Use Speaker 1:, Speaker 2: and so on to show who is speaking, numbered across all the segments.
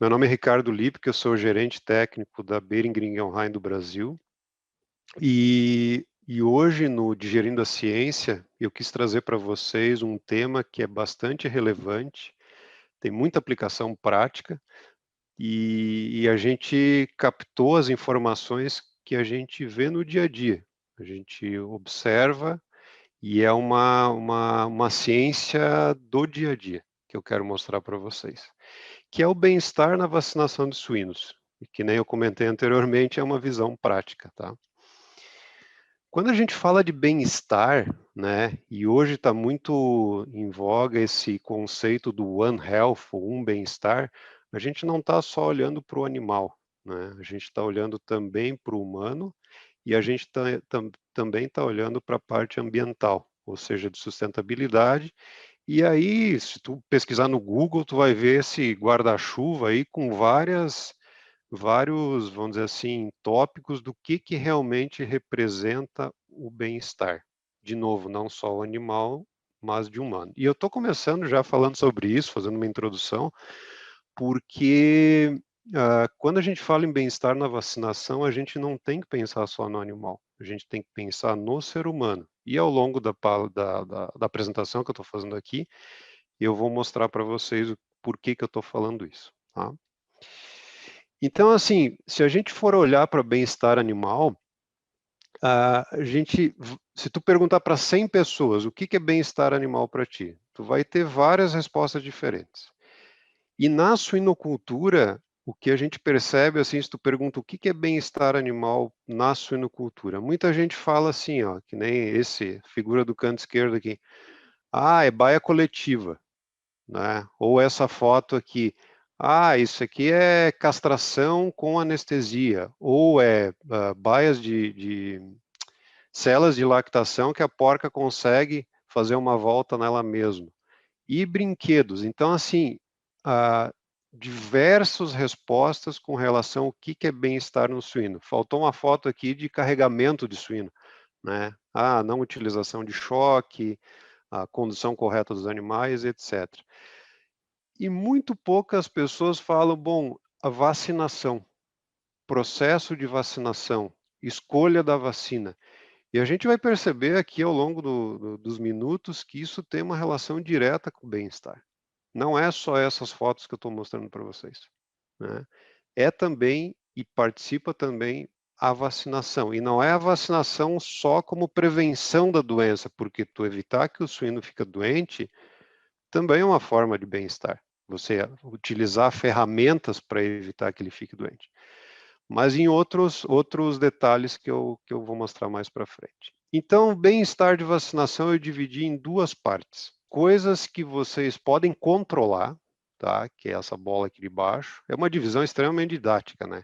Speaker 1: Meu nome é Ricardo Lippke, eu sou gerente técnico da Boehringer Ingelheim do Brasil. E hoje, no Digerindo a Ciência, eu quis trazer para vocês um tema que é bastante relevante, tem muita aplicação prática, e a gente captou as informações que a gente vê no dia a dia. A gente observa e é uma ciência do dia a dia que eu quero mostrar para vocês, que é o bem-estar na vacinação de suínos. E que nem eu comentei anteriormente, é uma visão prática, tá? Quando a gente fala de bem-estar, né, e hoje está muito em voga esse conceito do One Health, ou bem-estar, a gente não está só olhando para o animal, né? A gente está olhando também para o humano e a gente também está olhando para a parte ambiental, ou seja, de sustentabilidade. E aí, se tu pesquisar no Google, tu vai ver esse guarda-chuva aí com vários, vamos dizer assim, tópicos do que realmente representa o bem-estar. De novo, não só o animal, mas de humano. E eu estou começando já falando sobre isso, fazendo uma introdução, porque quando a gente fala em bem-estar na vacinação, a gente não tem que pensar só no animal, a gente tem que pensar no ser humano. E ao longo da apresentação que eu estou fazendo aqui, eu vou mostrar para vocês o porquê que eu estou falando isso. Tá? Então, assim, se a gente for olhar para bem-estar animal, se tu perguntar para 100 pessoas o que é bem-estar animal para ti, tu vai ter várias respostas diferentes. E na suinocultura, o que a gente percebe, assim, se tu pergunta o que é bem-estar animal na suinocultura, muita gente fala assim, ó, que nem esse, figura do canto esquerdo aqui, é baia coletiva, né? Ou essa foto aqui, isso aqui é castração com anestesia, ou é baias de celas de lactação que a porca consegue fazer uma volta nela mesma. E brinquedos. Então, assim, diversas respostas com relação ao que é bem-estar no suíno. Faltou uma foto aqui de carregamento de suíno, né? Não utilização de choque, a condução correta dos animais, etc. E muito poucas pessoas falam, bom, a vacinação, processo de vacinação, escolha da vacina. E a gente vai perceber aqui ao longo dos minutos que isso tem uma relação direta com o bem-estar. Não é só essas fotos que eu estou mostrando para vocês, né? É também e participa também a vacinação. E não é a vacinação só como prevenção da doença, porque tu evitar que o suíno fique doente também é uma forma de bem-estar. Você utilizar ferramentas para evitar que ele fique doente. Mas em outros detalhes que eu vou mostrar mais para frente. Então, o bem-estar de vacinação eu dividi em duas partes. Coisas que vocês podem controlar, tá? Que é essa bola aqui de baixo. É uma divisão extremamente didática, né?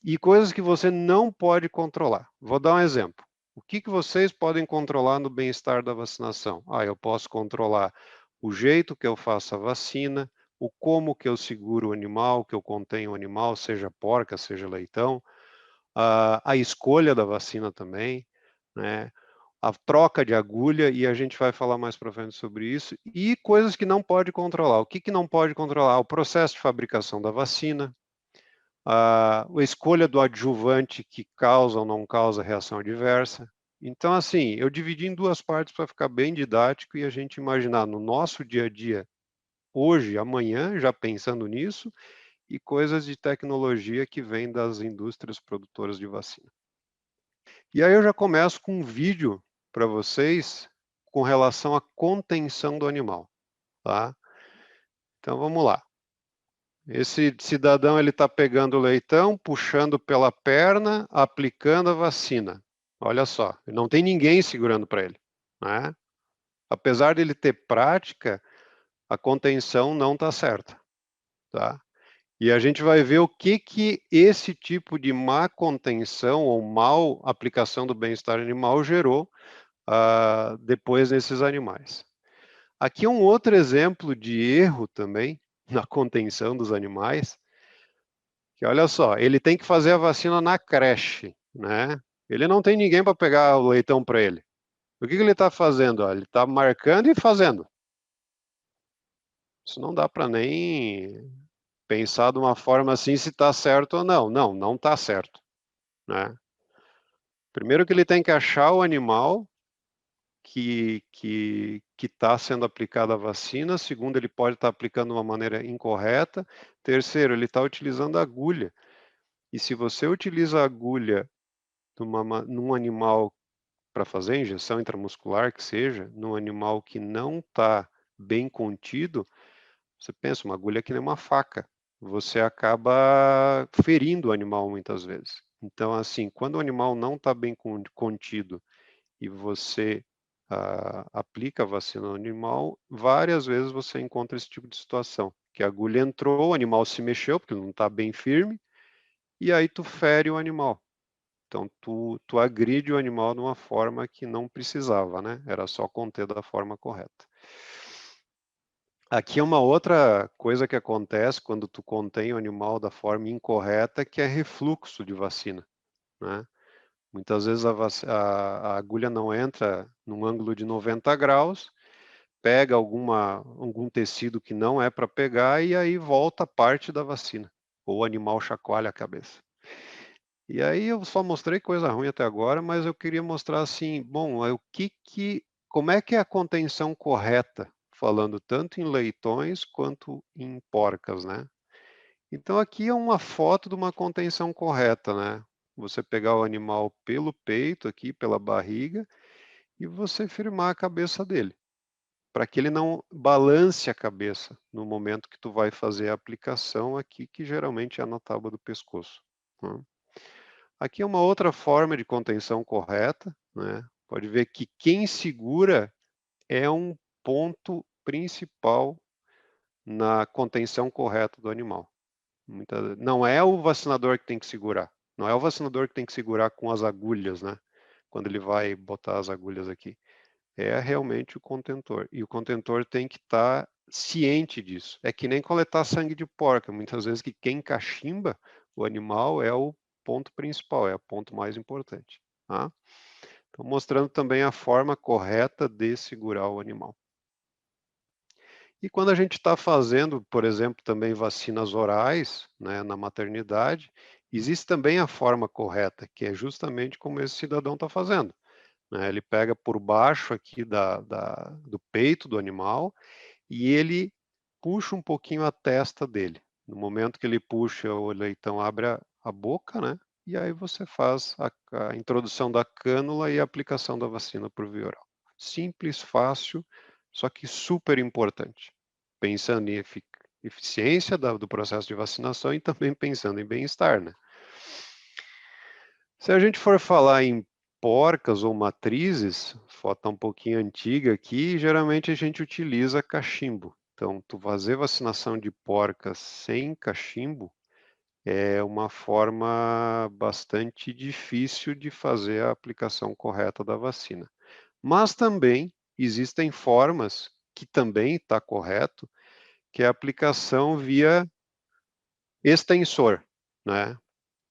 Speaker 1: E coisas que você não pode controlar. Vou dar um exemplo. O que vocês podem controlar no bem-estar da vacinação? Eu posso controlar o jeito que eu faço a vacina, o como que eu seguro o animal, que eu contenho o animal, seja porca, seja leitão, a escolha da vacina também, né? A troca de agulha, e a gente vai falar mais para frente sobre isso, e coisas que não pode controlar. O que não pode controlar? O processo de fabricação da vacina, a escolha do adjuvante que causa ou não causa reação adversa. Então, assim, eu dividi em duas partes para ficar bem didático e a gente imaginar no nosso dia a dia, hoje, amanhã, já pensando nisso, e coisas de tecnologia que vêm das indústrias produtoras de vacina. E aí eu já começo com um vídeo para vocês com relação à contenção do animal, tá? Então vamos lá. Esse cidadão ele está pegando o leitão, puxando pela perna, aplicando a vacina. Olha só, não tem ninguém segurando para ele, né? Apesar de ele ter prática, a contenção não está certa, tá? E a gente vai ver o que esse tipo de má contenção ou mal aplicação do bem-estar animal gerou depois nesses animais. Aqui um outro exemplo de erro também na contenção dos animais, que olha só, ele tem que fazer a vacina na creche, né? Ele não tem ninguém para pegar o leitão para ele. O que ele está fazendo? Ele está marcando e fazendo. Isso não dá para nem pensar de uma forma assim se está certo ou não. Não, não está certo, né? Primeiro que ele tem que achar o animal que está sendo aplicada a vacina. Segundo, ele pode estar aplicando de uma maneira incorreta. Terceiro, ele está utilizando agulha. E se você utiliza a agulha num animal para fazer injeção intramuscular, que seja, num animal que não está bem contido, você pensa, uma agulha é que nem uma faca. Você acaba ferindo o animal muitas vezes. Então, assim, quando o animal não está bem contido e você aplica a vacina no animal, várias vezes você encontra esse tipo de situação, que a agulha entrou, o animal se mexeu, porque ele não está bem firme, e aí tu fere o animal. Então, tu agride o animal de uma forma que não precisava, né? Era só conter da forma correta. Aqui é uma outra coisa que acontece quando tu contém o animal da forma incorreta, que é refluxo de vacina, né? Muitas vezes a agulha não entra num ângulo de 90 graus, pega algum tecido que não é para pegar e aí volta parte da vacina, ou o animal chacoalha a cabeça. E aí eu só mostrei coisa ruim até agora, mas eu queria mostrar assim, bom, como é que é a contenção correta, falando tanto em leitões quanto em porcas, né? Então aqui é uma foto de uma contenção correta, né? Você pegar o animal pelo peito aqui, pela barriga, e você firmar a cabeça dele, para que ele não balance a cabeça no momento que tu vai fazer a aplicação aqui, que geralmente é na tábua do pescoço, né? Aqui é uma outra forma de contenção correta, né? Pode ver que quem segura é um ponto principal na contenção correta do animal. Não é o vacinador que tem que segurar. Não é o vacinador que tem que segurar com as agulhas, né? Quando ele vai botar as agulhas aqui. É realmente o contentor. E o contentor tem que estar ciente disso. É que nem coletar sangue de porca. Muitas vezes que quem cachimba o animal é o ponto principal, é o ponto mais importante. Tá? Então, mostrando também a forma correta de segurar o animal. E quando a gente está fazendo, por exemplo, também vacinas orais, né, na maternidade, existe também a forma correta, que é justamente como esse cidadão está fazendo, né? Ele pega por baixo aqui do peito do animal e ele puxa um pouquinho a testa dele. No momento que ele puxa, o leitão abre a boca, né? E aí você faz a introdução da cânula e a aplicação da vacina por via oral. Simples, fácil, só que super importante. Pensando em eficiência do processo de vacinação e também pensando em bem-estar, né? Se a gente for falar em porcas ou matrizes, foto um pouquinho antiga aqui, geralmente a gente utiliza cachimbo. Então, tu fazer vacinação de porcas sem cachimbo é uma forma bastante difícil de fazer a aplicação correta da vacina. Mas também existem formas que também está correto, que é a aplicação via extensor, né?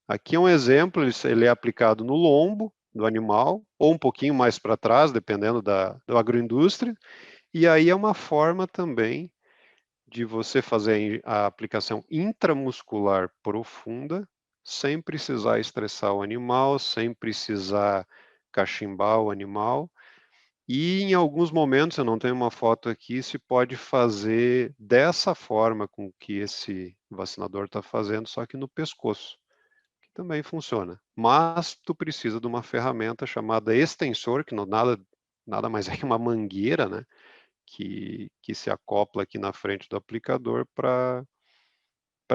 Speaker 1: Aqui é um exemplo, ele é aplicado no lombo do animal, ou um pouquinho mais para trás, dependendo da agroindústria, e aí é uma forma também de você fazer a aplicação intramuscular profunda, sem precisar estressar o animal, sem precisar cachimbar o animal, e em alguns momentos, eu não tenho uma foto aqui, se pode fazer dessa forma com que esse vacinador está fazendo, só que no pescoço também funciona. Mas tu precisa de uma ferramenta chamada extensor, que não nada mais é que uma mangueira, né? Que se acopla aqui na frente do aplicador para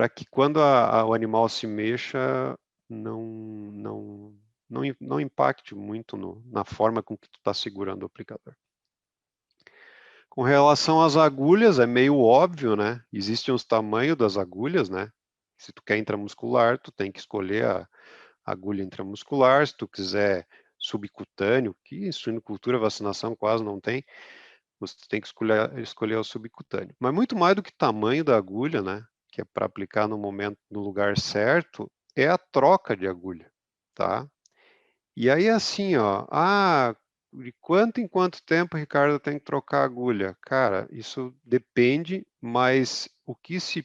Speaker 1: que quando o animal se mexa, não, não impacte muito na forma com que tu está segurando o aplicador. Com relação às agulhas, é meio óbvio, né? Existem os tamanhos das agulhas, né? Se tu quer intramuscular, tu tem que escolher a agulha intramuscular. Se tu quiser subcutâneo, que em suinocultura vacinação quase não tem, você tem que escolher o subcutâneo. Mas muito mais do que tamanho da agulha, né? Que é para aplicar no momento, no lugar certo, é a troca de agulha, tá? E aí assim, ó, de quanto em quanto tempo, Ricardo, tem que trocar a agulha? Cara, isso depende, mas o que se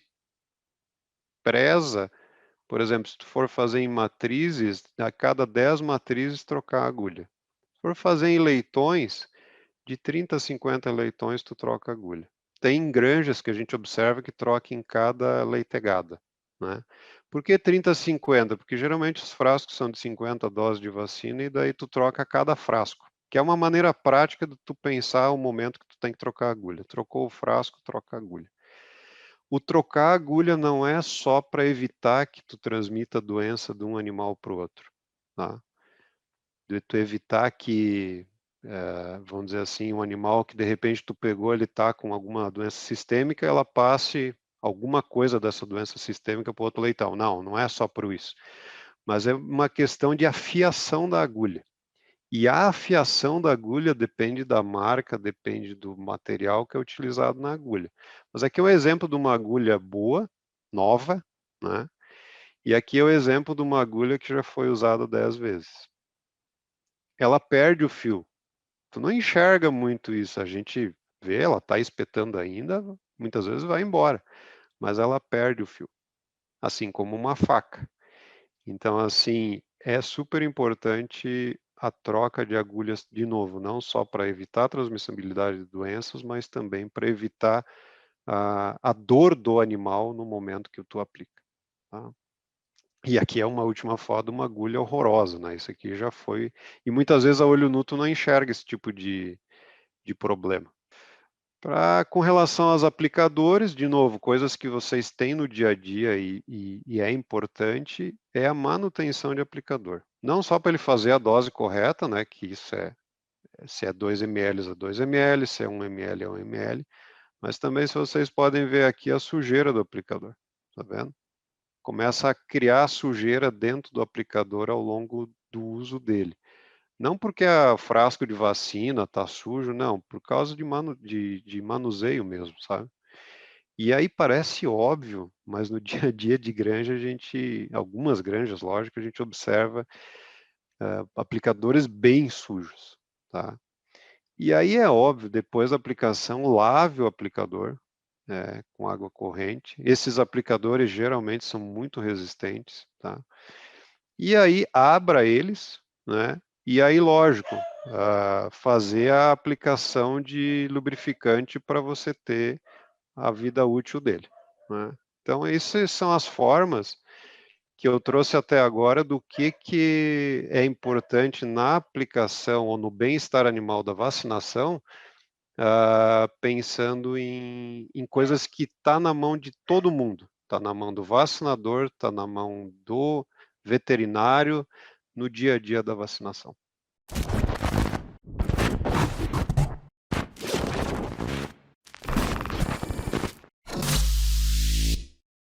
Speaker 1: preza, por exemplo, se tu for fazer em matrizes, a cada 10 matrizes trocar a agulha. Se for fazer em leitões, de 30 a 50 leitões tu troca a agulha. Tem granjas que a gente observa que troca em cada leitegada, né? Por que 30 a 50? Porque geralmente os frascos são de 50 doses de vacina e daí tu troca a cada frasco, que é uma maneira prática de tu pensar o momento que tu tem que trocar a agulha. Trocou o frasco, troca a agulha. O trocar a agulha não é só para evitar que tu transmita a doença de um animal para o outro, tá? De tu evitar que, vamos dizer assim, um animal que de repente tu pegou, ele está com alguma doença sistêmica, ela passe alguma coisa dessa doença sistêmica para o outro leitão. Não, não é só por isso. Mas é uma questão de afiação da agulha. E a afiação da agulha depende da marca, depende do material que é utilizado na agulha. Mas aqui é um exemplo de uma agulha boa, nova, né? E aqui é o exemplo de uma agulha que já foi usada 10 vezes. Ela perde o fio. Tu não enxerga muito isso. A gente vê, ela está espetando ainda, muitas vezes vai embora. Mas ela perde o fio. Assim como uma faca. Então, assim, é super importante a troca de agulhas, de novo, não só para evitar a transmissibilidade de doenças, mas também para evitar a dor do animal no momento que tu aplica. Tá? E aqui é uma última foto de uma agulha horrorosa, né? Isso aqui já foi... E muitas vezes a olho nu tu não enxerga esse tipo de problema. Com relação aos aplicadores, de novo, coisas que vocês têm no dia a dia e é importante, é a manutenção de aplicador. Não só para ele fazer a dose correta, né, que isso se é 2 ml a 2 ml, se é 1 ml a 1 ml, mas também se vocês podem ver aqui a sujeira do aplicador, tá vendo? Começa a criar sujeira dentro do aplicador ao longo do uso dele. Não porque o frasco de vacina está sujo, não, por causa de manuseio mesmo, sabe? E aí parece óbvio, mas no dia a dia de granja, algumas granjas, lógico, a gente observa aplicadores bem sujos, tá? E aí é óbvio, depois da aplicação, lave o aplicador com água corrente. Esses aplicadores geralmente são muito resistentes, tá? E aí abra eles, né? E aí, lógico, fazer a aplicação de lubrificante para você ter a vida útil dele, né? Então, essas são as formas que eu trouxe até agora do que é importante na aplicação ou no bem-estar animal da vacinação, pensando em coisas que está na mão de todo mundo. Está na mão do vacinador, está na mão do veterinário, no dia a dia da vacinação.